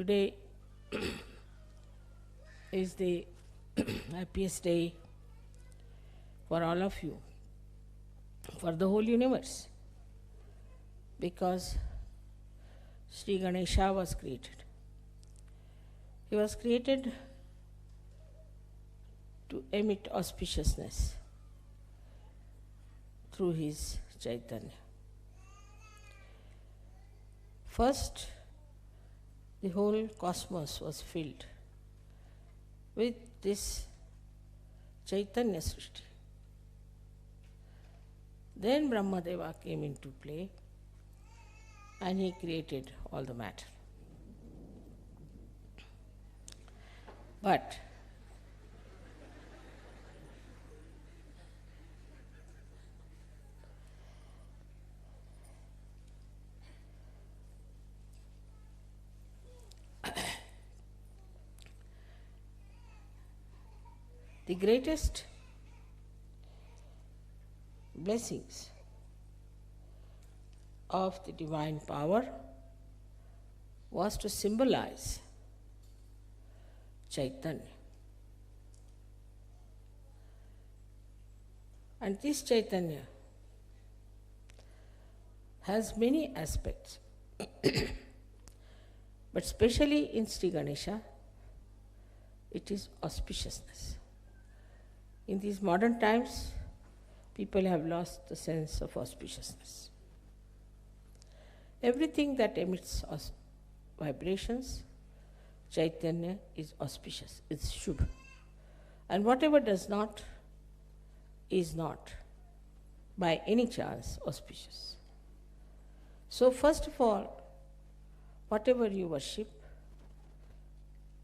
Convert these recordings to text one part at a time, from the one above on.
Today is the happiest day for all of you, for the whole universe, because Šrí Ganéša was created. He was created to emit auspiciousness through his Chaitanya. First, the whole cosmos was filled with this Chaitanya Srishti. Then Brahmadeva came into play and he created all the matter. But the greatest blessings of the divine power was to symbolize Chaitanya. And this Chaitanya has many aspects, but especially in Šrí Ganéša, it is auspiciousness. In these modern times, people have lost the sense of auspiciousness. Everything that emits vibrations, Chaitanya is auspicious, it's Shubha. And whatever does not, is not by any chance auspicious. So first of all, whatever you worship,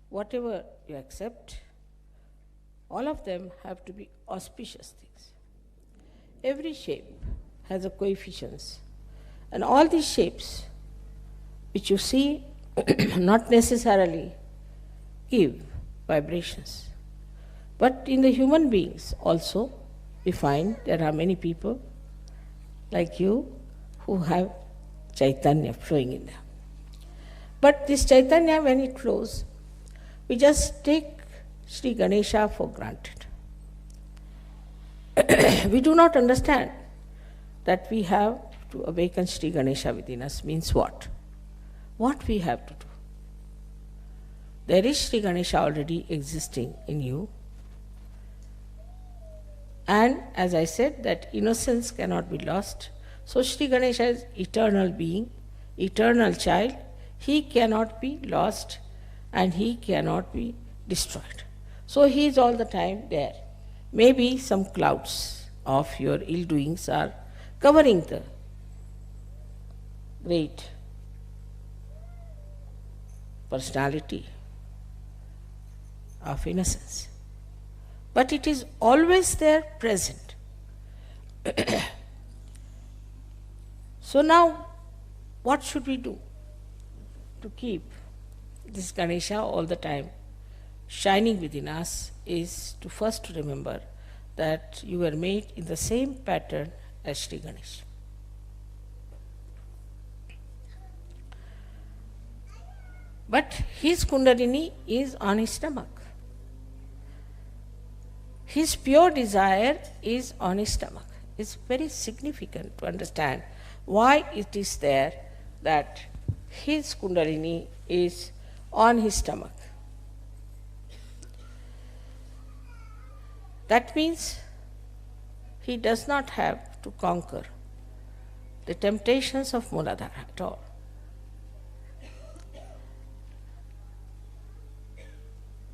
whatever you accept, all of them have to be auspicious things. Every shape has a coefficients, and all these shapes which you see not necessarily give vibrations. But in the human beings also, we find there are many people like you who have Chaitanya flowing in them. But this Chaitanya, when it flows, we just take Šrí Ganéša for granted. We do not understand that we have to awaken Šrí Ganéša within us means what? What we have to do? There is Šrí Ganéša already existing in you. And as I said, that innocence cannot be lost. So Šrí Ganéša is eternal being, eternal child. He cannot be lost and he cannot be destroyed. So he is all the time there. Maybe some clouds of your ill doings are covering the great personality of innocence. But it is always there present. So now, what should we do to keep this Ganesha all the time shining within us is to first remember that you were made in the same pattern as Šrí Ganesha. But his Kundalini is on his stomach. His pure desire is on his stomach. It's very significant to understand why it is there that his Kundalini is on his stomach. That means he does not have to conquer the temptations of Muladhara at all.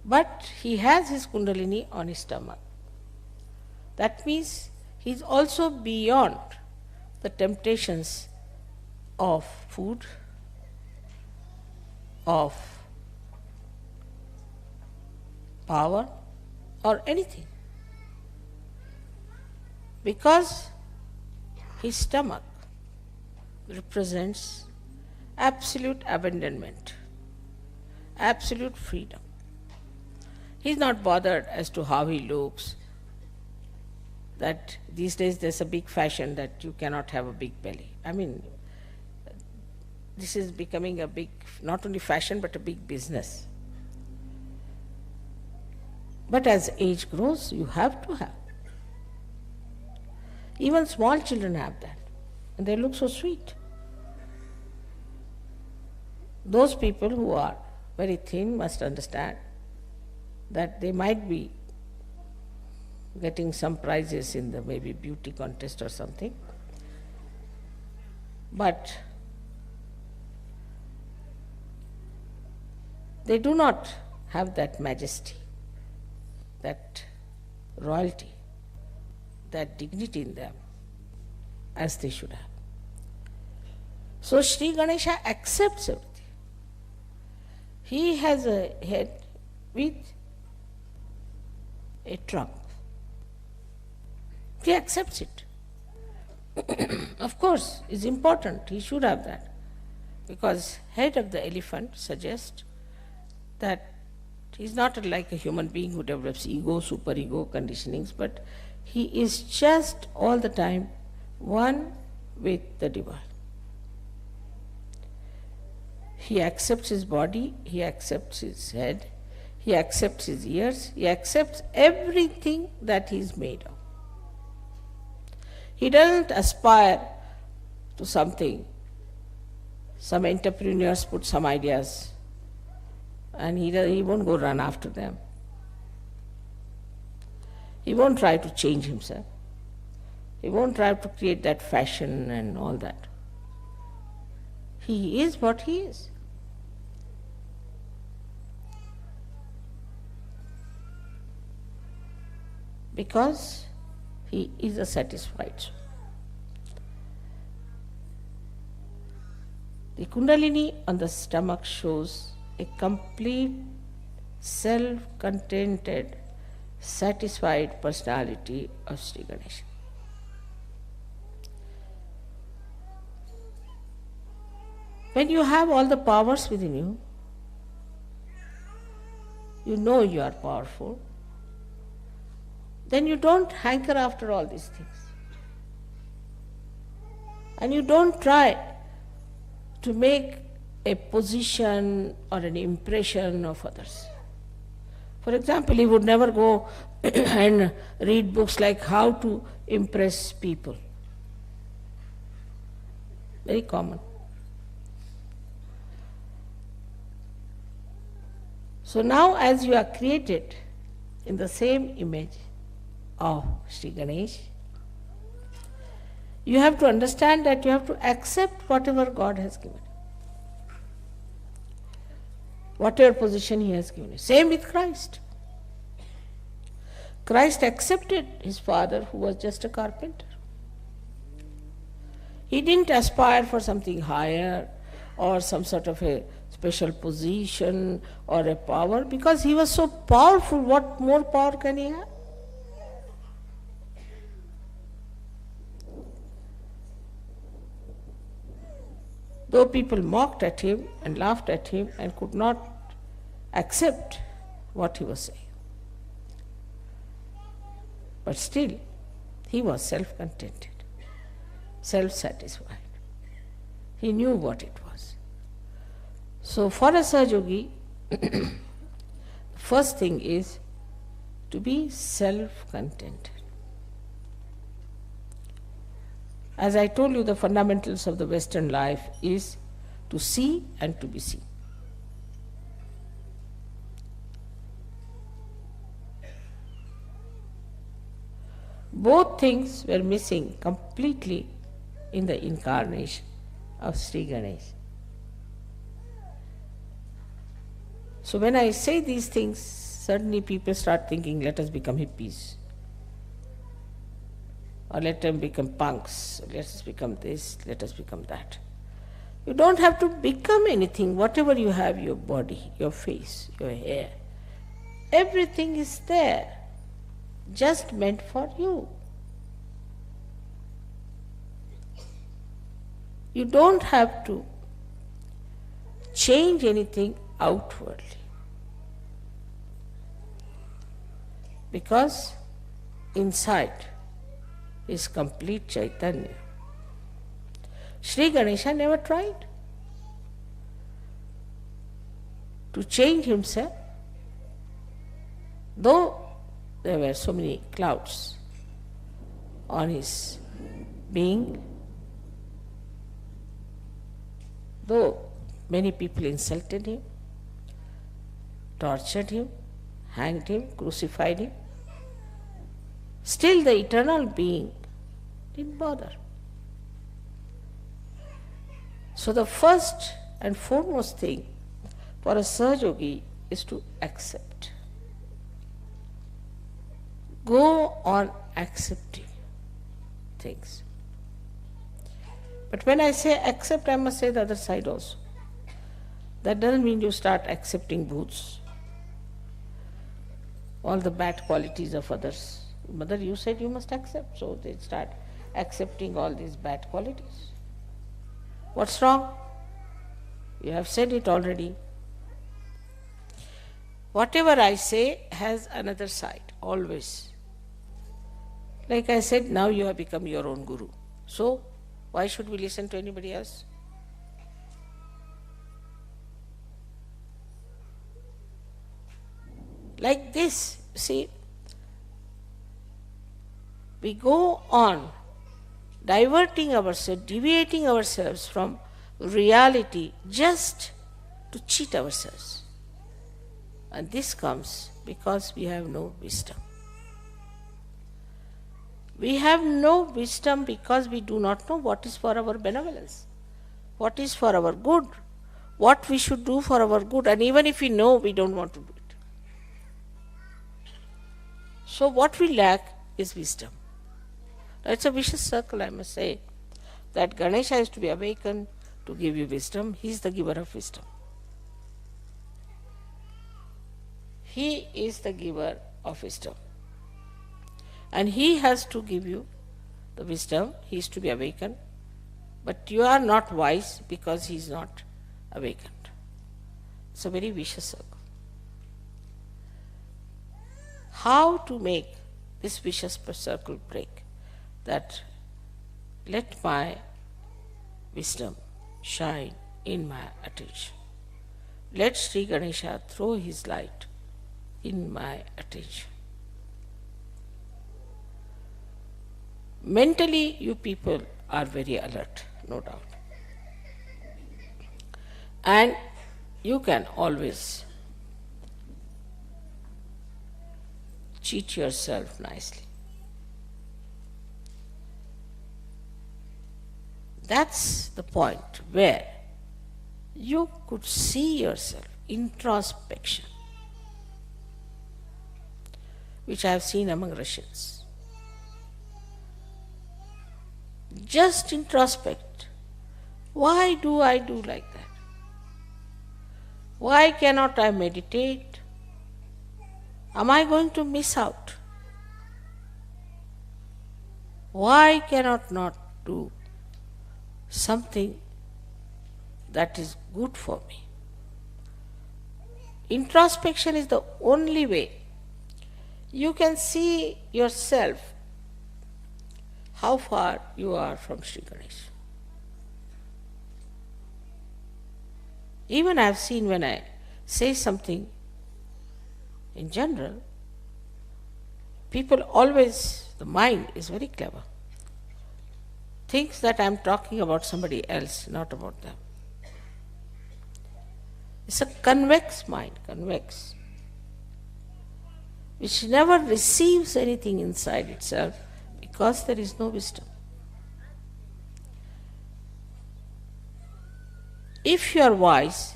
But he has his Kundalini on his stomach. That means he is also beyond the temptations of food, of power, or anything. Because his stomach represents absolute abandonment, absolute freedom. He is not bothered as to how he looks, that these days there's a big fashion that you cannot have a big belly. I mean, this is becoming a big, not only fashion, but a big business. But as age grows, you have to have. Even small children have that, and they look so sweet. Those people who are very thin must understand that they might be getting some prizes in the maybe beauty contest or something, but they do not have that majesty, that royalty, that dignity in them as they should have. So Šrí Ganéša accepts everything. He has a head with a trunk. He accepts it. Of course, it's important, he should have that, because head of the elephant suggests that he's not like a human being who develops ego, superego conditionings, but he is just all the time one with the divine. He accepts his body, he accepts his head, he accepts his ears, he accepts everything that he is made of. He doesn't aspire to something. Some entrepreneurs put some ideas and he won't go run after them. He won't try to change himself. He won't try to create that fashion and all that. He is what he is. Because he is a satisfied soul. The Kundalini on the stomach shows a complete, self-contented, satisfied personality of Šrí Ganéša. When you have all the powers within you, you know you are powerful, then you don't hanker after all these things. And you don't try to make a position or an impression of others. For example, he would never go and read books like how to impress people. Very common. So now as you are created in the same image of Šrí Ganéša, you have to understand that you have to accept whatever God has given you, whatever position he has given you. Same with Christ. Christ accepted his father who was just a carpenter. He didn't aspire for something higher or some sort of a special position or a power, because he was so powerful. What more power can he have? Though people mocked at him and laughed at him and could not accept what he was saying, but still he was self-contented, self-satisfied. He knew what it was. So for a Sahaja-yogi, the first thing is to be self-contented. As I told you, the fundamentals of the Western life is to see and to be seen. Both things were missing completely in the incarnation of Šrí Ganéša. So when I say these things, suddenly people start thinking, let us become hippies, or let them become punks, let us become this, let us become that. You don't have to become anything. Whatever you have, your body, your face, your hair, everything is there, just meant for you. You don't have to change anything outwardly, because inside is complete Chaitanya. Šrí Ganéša never tried. to change himself, though there were so many clouds on his being, though many people insulted him, tortured him, hanged him, crucified him, still the eternal being didn't bother. So the first and foremost thing for a Sahaja is to accept. Go on accepting things. But when I say accept, I must say the other side also. That doesn't mean you start accepting booths, all the bad qualities of others. Mother, you said you must accept, so they start accepting all these bad qualities. What's wrong? You have said it already. Whatever I say has another side, always. Like I said, now you have become your own guru. So, why should we listen to anybody else? Like this, see, we go on diverting ourselves, deviating ourselves from reality just to cheat ourselves. And this comes because we have no wisdom. We have no wisdom because we do not know what is for our benevolence, what is for our good, what we should do for our good, and even if we know, we don't want to do it. So what we lack is wisdom. It's a vicious circle, I must say, that Ganesha is to be awakened to give you wisdom. He is the giver of wisdom. He is the giver of wisdom. And he has to give you the wisdom. He is to be awakened. But you are not wise because he is not awakened. It's a very vicious circle. How to make this vicious circle break? That let my wisdom shine in my attention. Let Šrí Ganéša throw his light in my attention. Mentally, you people are very alert, no doubt. And you can always cheat yourself nicely. That's the point where you could see yourself, introspection, which I have seen among Russians. Just introspect. Why do I do like that? Why cannot I meditate? Am I going to miss out? Why cannot not do something that is good for me? Introspection is the only way you can see yourself, how far you are from Šrí Ganéša. Even I have seen when I say something in general, people always, the mind is very clever, thinks that I am talking about somebody else, not about them. It's a convex mind, convex, which never receives anything inside itself because there is no wisdom. If you are wise,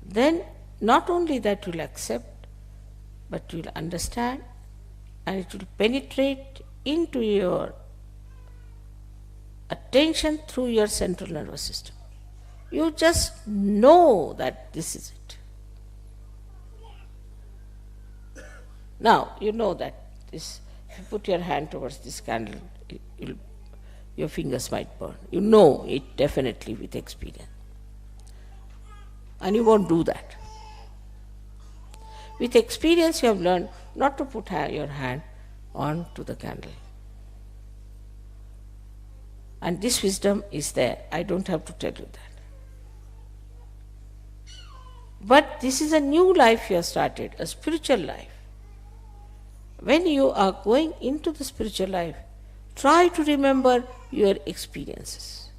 then not only that you will accept, but you will understand and it will penetrate into your attention through your central nervous system. You just know that this is it. Now, you know that this, if you put your hand towards this candle, your fingers might burn. You know it definitely with experience. And you won't do that. With experience you have learned not to put your hand on to the candle. And this wisdom is there. I don't have to tell you that. But this is a new life you have started, a spiritual life. When you are going into the spiritual life, try to remember your experiences,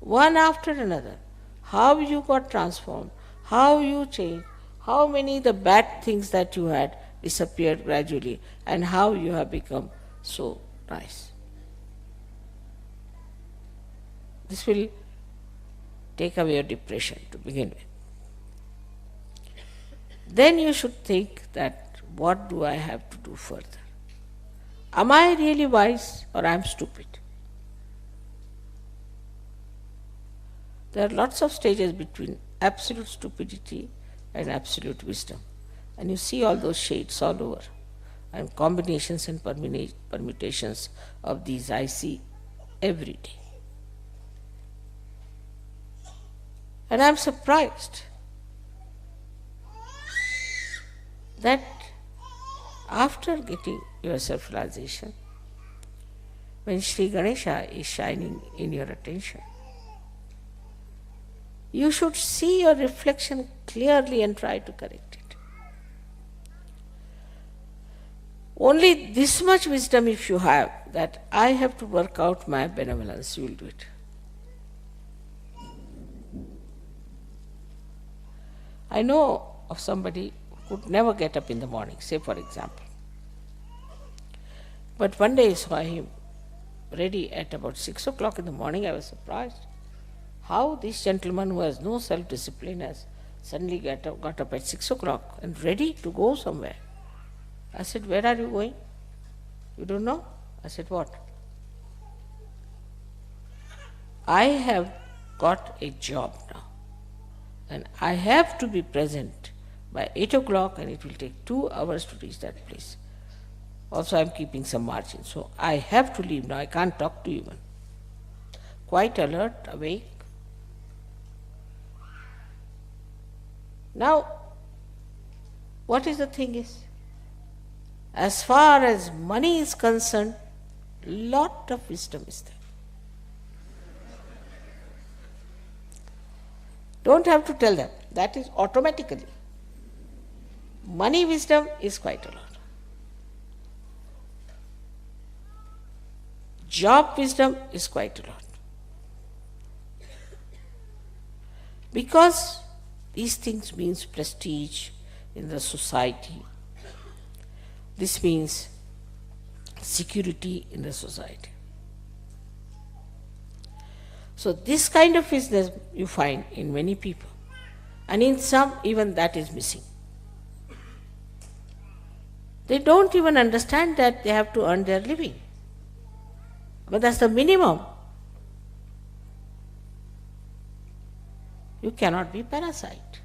one after another, how you got transformed, how you changed, how many the bad things that you had disappeared gradually, and how you have become so nice. This will take away your depression to begin with. Then you should think that, what do I have to do further? Am I really wise or I am stupid? There are lots of stages between absolute stupidity and absolute wisdom. And you see all those shades all over. And combinations and permutations of these I see every day. And I am surprised that after getting your self-realization, when Šrí Ganéša is shining in your attention, you should see your reflection clearly and try to correct it. Only this much wisdom if you have, that I have to work out my benevolence, you will do it. I know of somebody who could never get up in the morning, say for example. But one day I saw him ready at about 6 o'clock in the morning. I was surprised how this gentleman who has no self-discipline has suddenly got up at 6 o'clock and ready to go somewhere. I said, where are you going? You don't know? I said, what? I have got a job now and I have to be present by 8 o'clock and it will take 2 hours to reach that place. Also I am keeping some margin, so I have to leave now, I can't talk to you even. Quite alert, awake. Now, what is the thing is, as far as money is concerned, lot of wisdom is there. Don't have to tell them, that is automatically. Money wisdom is quite a lot. Job wisdom is quite a lot. Because these things means prestige in the society. This means security in the society. So this kind of wisdom you find in many people, and in some even that is missing. They don't even understand that they have to earn their living. But that's the minimum. You cannot be parasite.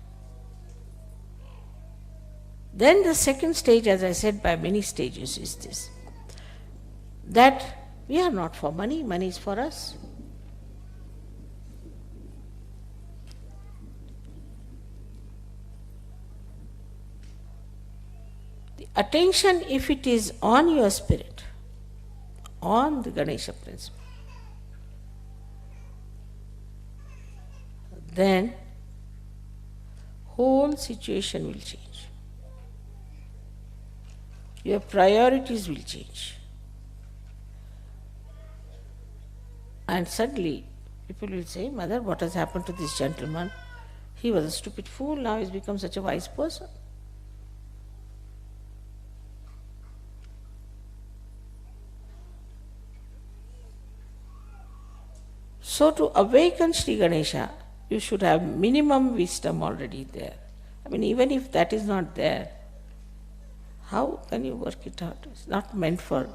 Then the second stage, as I said, by many stages is this, that we are not for money, money is for us. The attention, if it is on your spirit, on the Ganesha principle, then whole situation will change. Your priorities will change. And suddenly people will say, Mother, what has happened to this gentleman? He was a stupid fool, now he's become such a wise person. So to awaken Šrí Ganéša, you should have minimum wisdom already there. I mean, even if that is not there, how can you work it out? It's not meant for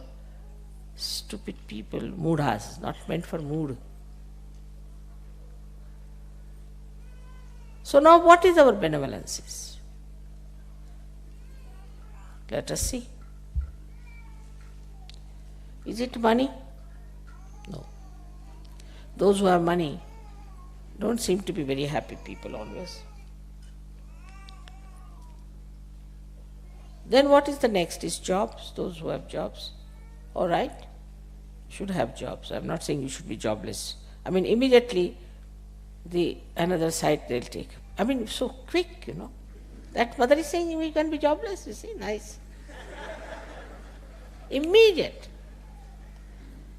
stupid people, moodhas, it's not meant for mood. So now what is our benevolence? Let us see. Is it money? No. Those who have money don't seem to be very happy people always. Then what is the next? Is jobs, those who have jobs. All right, should have jobs. I'm not saying you should be jobless. I mean, immediately the another side they'll take. I mean, so quick, you know. That mother is saying, we can be jobless, you see, nice. Immediate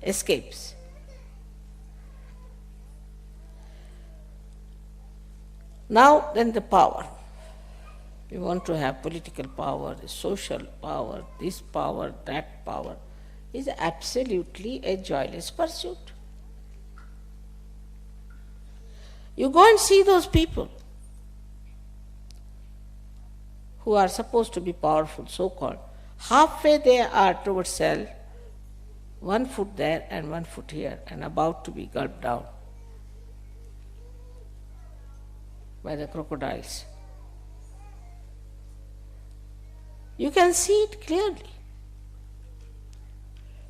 escapes. Now then the power. We want to have political power, social power, this power, that power, is absolutely a joyless pursuit. You go and see those people who are supposed to be powerful, so-called. Halfway they are towards hell, 1 foot there and 1 foot here, and about to be gulped down by the crocodiles. You can see it clearly,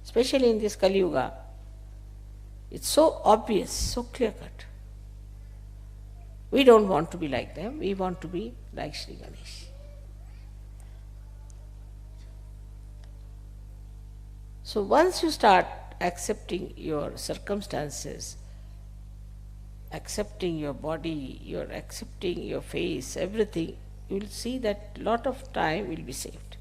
especially in this Kali Yuga. It's so obvious, so clear-cut. We don't want to be like them, we want to be like Šrí Ganéša. So once you start accepting your circumstances, accepting your body, you're accepting your face, everything, you will see that a lot of time will be saved.